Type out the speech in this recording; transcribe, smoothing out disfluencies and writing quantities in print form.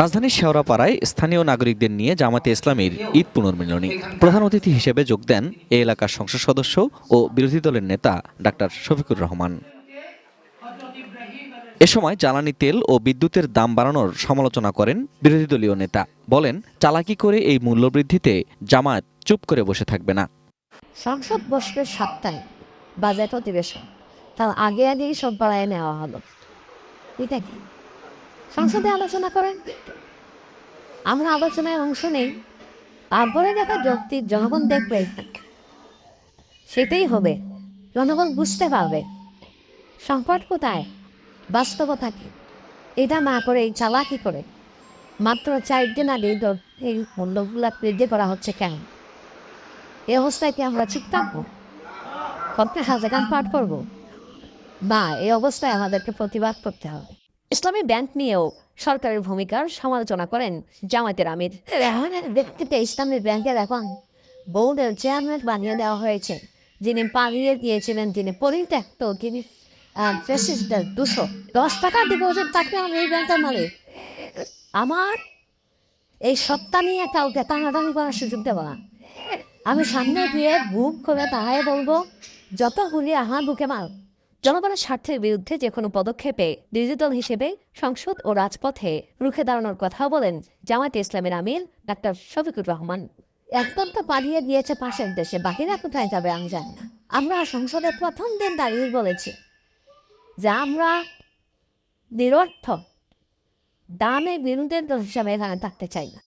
রাজধানীর শেওড়াপাড়ায় স্থানীয় নাগরিকদের নিয়ে জামায়াতে ইসলামীর ঈদ পুনর্মিলনী। প্রধান অতিথি হিসেবে যোগ দেন এ এলাকার সংসদ সদস্য ও বিরোধী দলের নেতা ডাক্তার শফিকুর রহমান। এ সময় জ্বালানি তেল ও বিদ্যুতের দাম বাড়ানোর সমালোচনা করেন বিরোধী দলীয় নেতা। বলেন, চালাকি করে এই মূল্যবৃদ্ধিতে জামায়াত চুপ করে বসে থাকবে না। সংসদ বসবে 7টায়, বাজেট অধিবেশন, তার আগেই সব বাড়ায় নেওয়া হলো। এটা কি সংসদে আলোচনা করেন? আমরা আলোচনায় অংশ নেই, তারপরে দেখা যৌক্তিক জনগণ দেখবে, সেটাই হবে। জনগণ বুঝতে পারবে সংকট কোথায়, বাস্তবতা কি। এটা না করে এই চালাকি করে মাত্র 4 দিন আগে এই মূল্যগুলা বৃদ্ধি করা হচ্ছে কেন? এই অবস্থায় কি আমরা চুপ থাকবো? কত হাজার গান পাঠ করবো? না, এই অবস্থায় আমাদেরকে প্রতিবাদ করতে হবে। ইসলামী ব্যাংক নিয়েও সরকারের ভূমিকার সমালোচনা করেন জামায়াতের আমির। ব্যক্তিতে ইসলামী ব্যাংকের এখন বোর্ডের চেয়ারম্যান বানিয়ে দেওয়া হয়েছে, যিনি পালিয়ে গিয়েছিলেন, যিনি পরিত্যক্ত, যিনি প্রেসিডেন্ট। 210 টাকা ডিপোজিট থাকলে আমি এই ব্যাংকের মালিক। আমার এই সত্তা নিয়ে কাউকে টানাটানি করার সুযোগ দেবো না। আমি সামনে গিয়ে বুক করে তাহাই বলবো, যতগুলি আমার বুকে মার। জনগণের স্বার্থের বিরুদ্ধে যে কোনো পদক্ষেপে ডিজিটাল হিসেবে সংসদ ও রাজপথে রুখে দাঁড়ানোর কথা বলেন জামায়াতে ইসলামের আমির ডাক্তার শফিকুর রহমান। একদম তো পালিয়ে গিয়েছে পাশের দেশে, বাকিরা কোথায় যাবে আমি জানি না। আমরা সংসদে প্রথম দিন দাঁড়িয়ে বলেছি যে আমরা নিরর্থক দামে বিরোধী দল হিসাবে এখানে থাকতে চাই না।